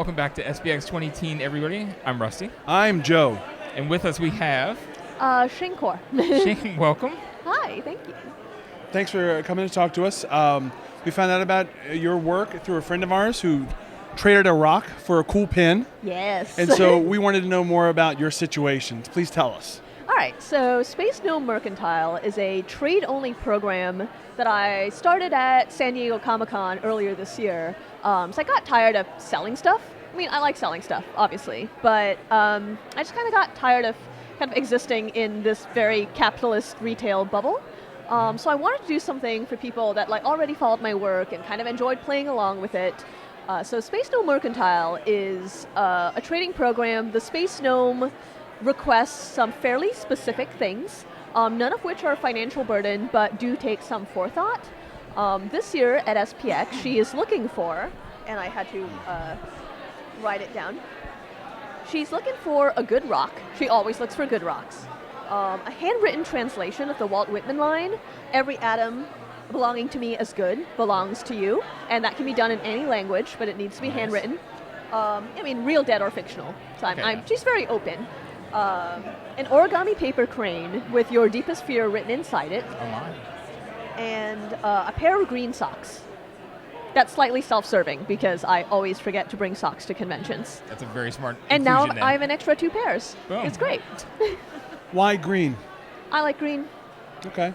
Welcome back to SPX 2010, everybody. I'm Rusty. I'm Joe. And with us we have... Shing Khor. Shing, welcome. Hi, thank you. Thanks for coming to talk to us. We found out about your work through a friend of ours who traded a rock for a cool pin. Yes. And so we wanted to know more about your situation. Please tell us. All right, so Space Gnome Mercantile is a trade-only program that I started at San Diego Comic-Con earlier this year. So I got tired of selling stuff. I mean, I like selling stuff, obviously, but I just kind of got tired of kind of existing in this very capitalist retail bubble. So I wanted to do something for people that like already followed my work and kind of enjoyed playing along with it. So Space Gnome Mercantile is a trading program. The Space Gnome requests some fairly specific things, none of which are a financial burden, but do take some forethought. This year at SPX, she is looking for, and I had to write it down, she's looking for a good rock. She always looks for good rocks. A handwritten translation of the Walt Whitman line, every atom belonging to me as good belongs to you, and that can be done in any language, but it needs to be handwritten. I mean, real, dead, or fictional. So she's very open. An origami paper crane with your deepest fear written inside it. Oh my. And a pair of green socks. That's slightly self-serving because I always forget to bring socks to conventions. That's a very smart And now inclusion I have an extra 2 pairs. Boom. It's great. Why green? I like green. Okay.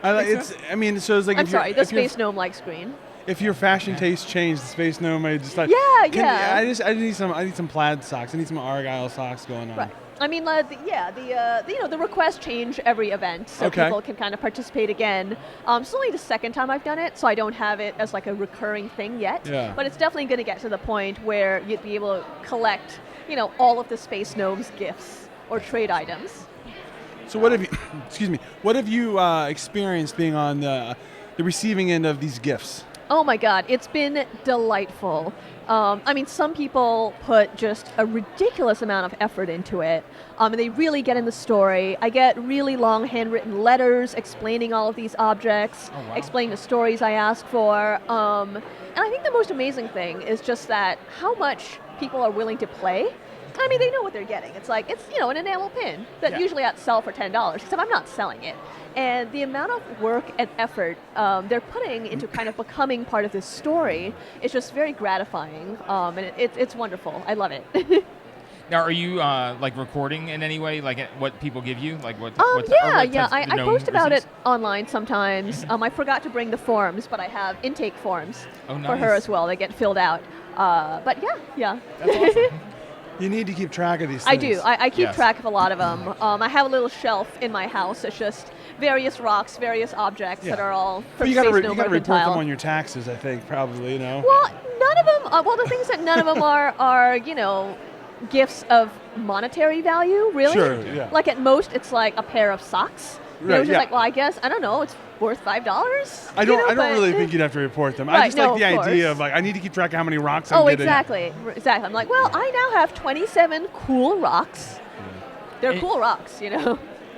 The Space Gnome likes green. If your fashion taste changed, the Space Gnome may just like. Yeah. I need some plaid socks. I need some Argyle socks going on. Right. I mean, the requests change every event, so people can kind of participate again. It's only the second time I've done it, so I don't have it as like a recurring thing yet. Yeah. But it's definitely going to get to the point where you'd be able to collect, all of the Space Gnome's gifts or trade items. So what have you, what have you experienced being on the receiving end of these gifts? Oh my God, it's been delightful. Some people put just a ridiculous amount of effort into it, and they really get in the story. I get really long handwritten letters explaining all of these objects, explaining the stories I ask for. And I think the most amazing thing is just that how much people are willing to play. I mean, they know what they're getting. It's like, an enamel pin that usually I'd sell for $10, except I'm not selling it. And the amount of work and effort they're putting into kind of becoming part of this story is just very gratifying, and it's wonderful. I love it. Now, are you recording in any way, like what people give you, like what? I post about it online sometimes. I forgot to bring the forms, but I have intake forms for her as well. They get filled out. But yeah. That's awesome. You need to keep track of these things. I do. I keep track of a lot of them. I have a little shelf in my house. It's just various rocks, various objects that are all from Space Gnome Mercantile. You got to report them on your taxes, I think, probably, Well, none of them. The things that none of them are gifts of monetary value, really. Sure, yeah. Like at most, it's like a pair of socks. I guess, I don't know, it's worth $5. I don't really think you'd have to report them. I just like the idea of I need to keep track of how many rocks I'm getting. Exactly. I'm like, I now have 27 cool rocks. They're cool rocks,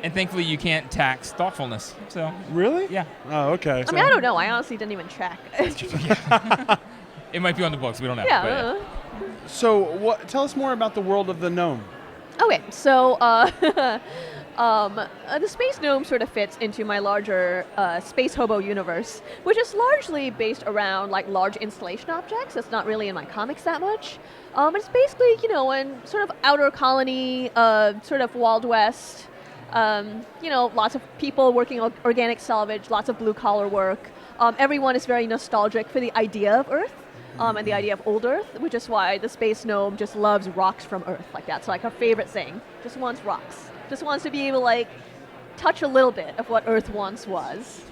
And thankfully you can't tax thoughtfulness, so. Really? Yeah. Oh, okay. I don't know. I honestly didn't even check. It might be on the books, we don't know. Yeah. So tell us more about the world of the gnome. Okay, so the Space Gnome sort of fits into my larger Space Hobo universe, which is largely based around like large installation objects. It's not really in my comics that much. It's basically, in sort of outer colony, sort of Wild West, lots of people working on organic salvage, lots of blue-collar work. Everyone is very nostalgic for the idea of Earth. And the idea of old Earth, which is why the Space Gnome just loves rocks from Earth. Like that's like her favorite thing. Just wants rocks. Just wants to be able to touch a little bit of what Earth once was.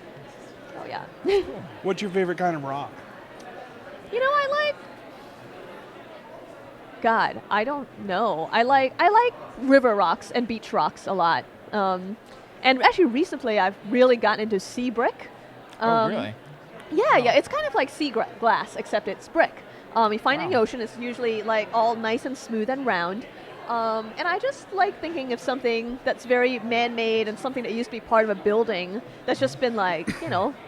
Oh yeah. Cool. What's your favorite kind of rock? I don't know. I like river rocks and beach rocks a lot. And actually recently I've really gotten into sea brick. Really? Yeah, it's kind of like sea glass, except it's brick. You find it in the ocean, it's usually like all nice and smooth and round. And I just like thinking of something that's very man-made and something that used to be part of a building that's just been like,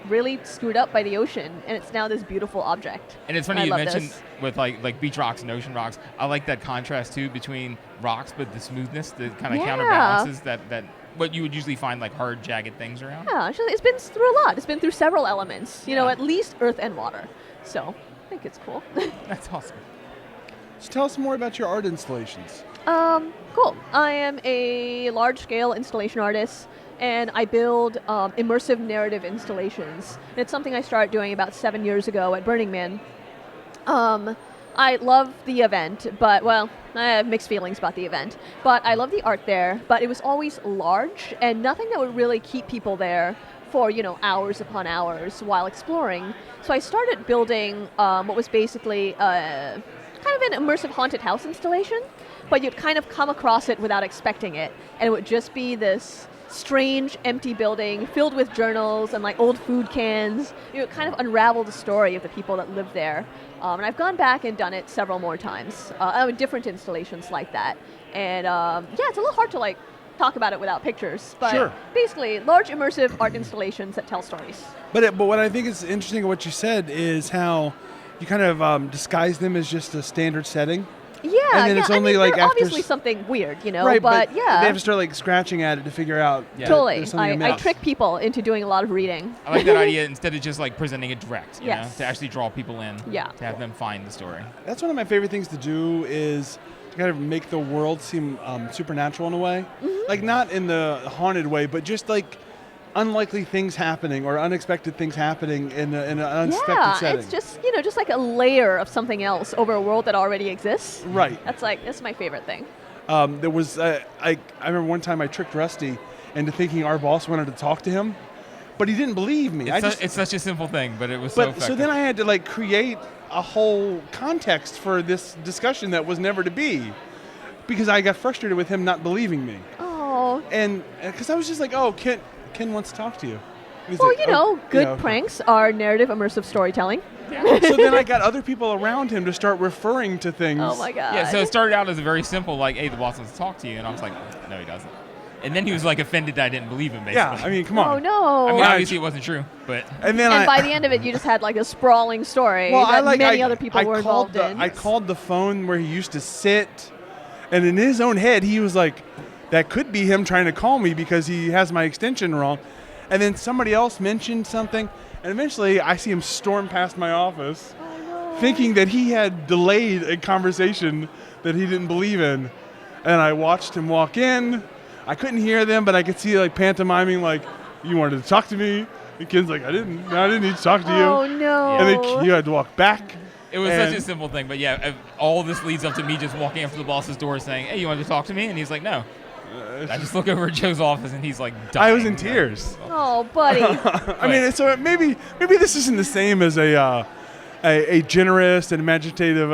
really screwed up by the ocean, and it's now this beautiful object. And it's funny I you love mentioned this. with like beach rocks and ocean rocks. I like that contrast too between rocks, but the smoothness that kind of Yeah. counterbalances that what you would usually find like hard, jagged things around. Yeah, actually, it's been through a lot. It's been through several elements, Yeah. at least earth and water. So I think it's cool. That's awesome. So tell us more about your art installations. Cool. I am a large-scale installation artist, and I build immersive narrative installations. And it's something I started doing about 7 years ago at Burning Man. I love the event, but, well, I have mixed feelings about the event. But I love the art there, but it was always large, and nothing that would really keep people there for, hours upon hours while exploring. So I started building what was basically kind of an immersive haunted house installation, but you'd kind of come across it without expecting it, and it would just be this strange empty building filled with journals and like old food cans. It would kind of unravel the story of the people that lived there. And I've gone back and done it several more times, different installations like that. And it's a little hard to like talk about it without pictures, but Sure. basically large immersive art installations that tell stories. But what I think is interesting what you said is how you kind of disguise them as just a standard setting. Yeah, And then it's only, I mean, like, they're after obviously something weird, Right, but yeah. they have to start like scratching at it to figure out. Yeah. that Totally. there's something I amiss. trick people into doing a lot of reading. I like that idea instead of just like presenting it direct, you know, Yes. to actually draw people in, Yeah. to have them find the story. That's one of my favorite things to do is to kind of make the world seem supernatural in a way. Mm-hmm. Like not in the haunted way, but just like unlikely things happening or unexpected things happening in an unexpected Yeah, setting. it's just, just like a layer of something else over a world that already exists. Right. That's my favorite thing. There was, I remember one time I tricked Rusty into thinking our boss wanted to talk to him, but he didn't believe me. It's such a simple thing, but it was so But effective. so then I had to like create a whole context for this discussion that was never to be, because I got frustrated with him not believing me, Oh, and because I was just like, oh, Ken wants to talk to you. He's well, like, "Oh, good yeah, okay." pranks are narrative immersive storytelling. So then I got other people around him to start referring to things. Oh my god. Yeah, so it started out as a very simple, like, hey, the boss wants to talk to you. And I was like, no, he doesn't. And then he was like offended that I didn't believe him, basically. Yeah, I mean, come on. Oh no. I mean, Right. obviously it wasn't true, but And then and by the end of it, you just had like a sprawling story well, that many other people were involved in. I called the phone where he used to sit, and in his own head, he was like, that could be him trying to call me because he has my extension wrong. And then somebody else mentioned something, and eventually I see him storm past my office, thinking that he had delayed a conversation that he didn't believe in. And I watched him walk in. I couldn't hear them, but I could see like pantomiming, like, you wanted to talk to me. And Ken's like, I didn't need to talk to you. Oh no. And then you had to walk back. it was such And- a simple thing. But yeah, all this leads up to me just walking up to the boss's door saying, hey, you want to talk to me? And he's like, no. I just look over at Joe's office, and he's like dying. I was in tears. Oh, buddy. I mean, so maybe this isn't the same as a generous and imaginative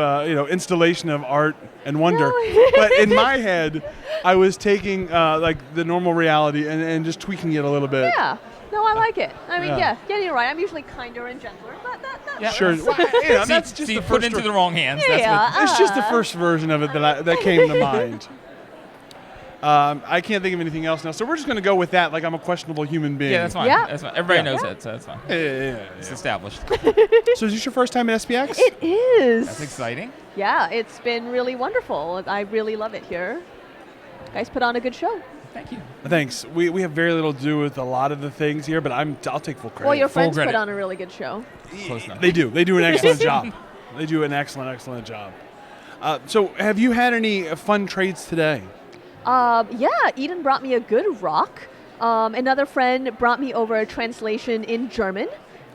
installation of art and wonder. No. But in my head, I was taking like the normal reality and just tweaking it a little bit. Yeah. No, I like it. I mean, Yeah. yeah, you're right. I'm usually kinder and gentler, but that Yeah. Sure. Well, that's just See, the put first. into the wrong hands. Yeah, That's what, It's just the first version of it that came to mind. I can't think of anything else now, so we're just going to go with that. Like I'm a questionable human being. yeah, that's fine. Yeah. That's fine. Everybody Yeah. knows that, so that's fine. Yeah. It's established. So is this your first time at SPX? It is. That's exciting. Yeah, it's been really wonderful. I really love it here. You guys put on a good show. Thank you. Thanks. We have very little to do with a lot of the things here, but I'll take full credit. Well, your Full friends credit. put on a really good show. Close enough. They do. They do an excellent job. They do an excellent job. So have you had any fun trades today? Yeah, Eden brought me a good rock. Another friend brought me over a translation in German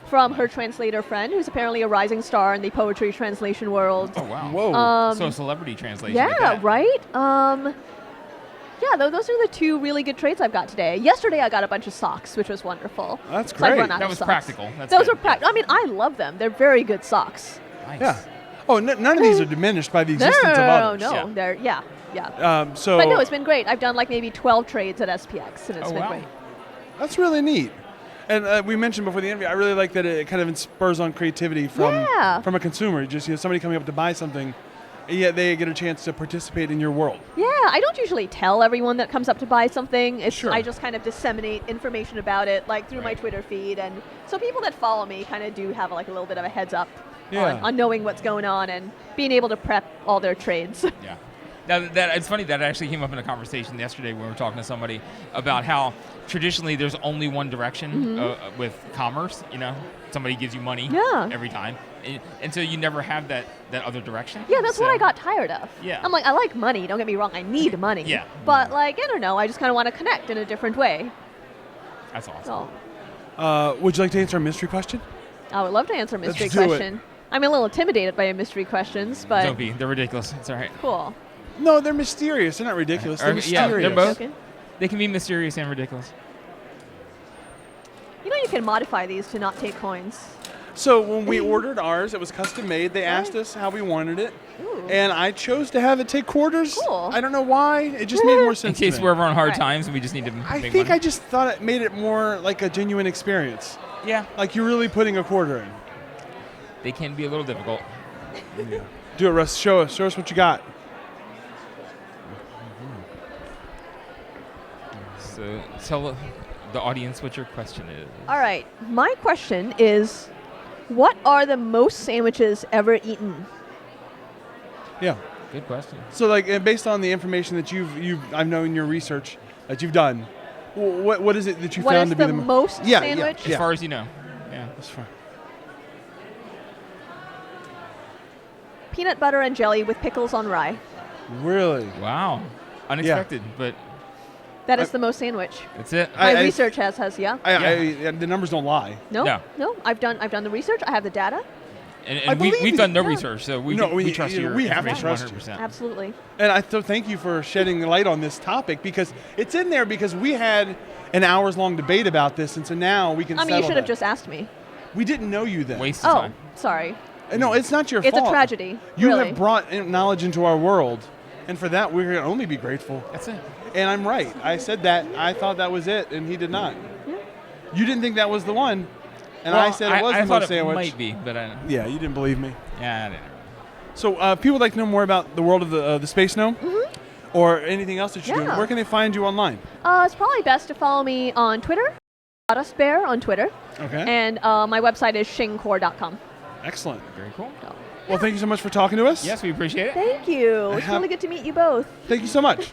from her translator friend, who's apparently a rising star in the poetry translation world. Oh, wow. Whoa. So a celebrity translation. at Yeah, that. right? Yeah, those are the two really good trades I've got today. Yesterday I got a bunch of socks, which was wonderful. That's So I've great. run out That of was socks. practical. That's Those good. are practical. I mean, I love them. They're very good socks. Nice. Yeah. Oh, none of these are diminished by the No, existence of no, others. no. Yeah. They're, yeah. So But no, it's been great. I've done like maybe 12 trades at SPX, and it's Oh, been wow. great. that's really neat. And we mentioned before the interview, I really like that it kind of spurs on creativity from Yeah. a consumer. Just somebody coming up to buy something, and yet they get a chance to participate in your world. Yeah, I don't usually tell everyone that comes up to buy something. Sure. I just kind of disseminate information about it, like through my Twitter feed, and so people that follow me kind of do have like a little bit of a heads up on knowing what's going on and being able to prep all their trades. Yeah. Now, that it's funny that actually came up in a conversation yesterday when we were talking to somebody about how traditionally there's only one direction with commerce. You know, somebody gives you money every time, and so you never have that other direction. Yeah, that's So- what I got tired of. Yeah. I'm like, I like money. Don't get me wrong. I need money. Yeah. But like, I don't know. I just kind of want to connect in a different way. That's awesome. So Would you like to answer a mystery question? I would love to answer a mystery Let's do it. question. I'm a little intimidated by mystery questions, but Don't be. They're ridiculous. It's all right. cool. No, they're mysterious. They're not ridiculous. They're Yeah, mysterious. they're both. Joking? They can be mysterious and ridiculous. You know, you can modify these to not take coins. So when we ordered ours, it was custom made. They asked us how we wanted it, Ooh. and I chose to have it take quarters. Cool. I don't know why. It just made more In sense. case to me. we're ever on hard Right. times and we just need to I make think money. I just thought it made it more like a genuine experience. Yeah, Like you're really putting a quarter in. they can be a little difficult. Do it, Russ. Show us. Show us what you got. So tell the audience what your question is. All right. My question is, what are the most sandwiches ever eaten? Yeah. Good question. So like, based on the information that I've known your research that you've done, what is it that you What found is to be the the most Yeah, sandwich? As far as you know. Yeah. That's fine. Peanut butter and jelly with pickles on rye. Really? Wow. Unexpected, but That is the most sandwich. that's it. My research has yeah. The numbers don't lie. No, No. I've done the research. I have the data. And, I and believe we've you. done no Yeah. research, so we No, trust your we have to information trust you. 100%. Absolutely. And thank you for shedding light on this topic because it's in there because we had an hours-long debate about this, and so now we can I mean, you settle should have that. just asked me. We didn't know you then. Waste of Oh, time. sorry. No, it's not your It's fault. a tragedy. You really. have brought knowledge into our world, and for that we're going to only be grateful. That's it. And I'm right. I said that. I thought that was it, and he did not. You didn't think that was the one, and I said it was I the thought most it sandwich. might be, but I don't. Yeah, you didn't believe me. Yeah, I didn't. So, people would like to know more about the world of the Space Gnome, or anything else that you're doing. Yeah. Where can they find you online? It's probably best to follow me on Twitter, Sawdust Bear on Twitter, Okay. and my website is shingkhor.com. Excellent. Very cool. Well, thank you so much for talking to us. Yes, we appreciate it. Thank you. It's Have- really good to meet you both. Thank you so much.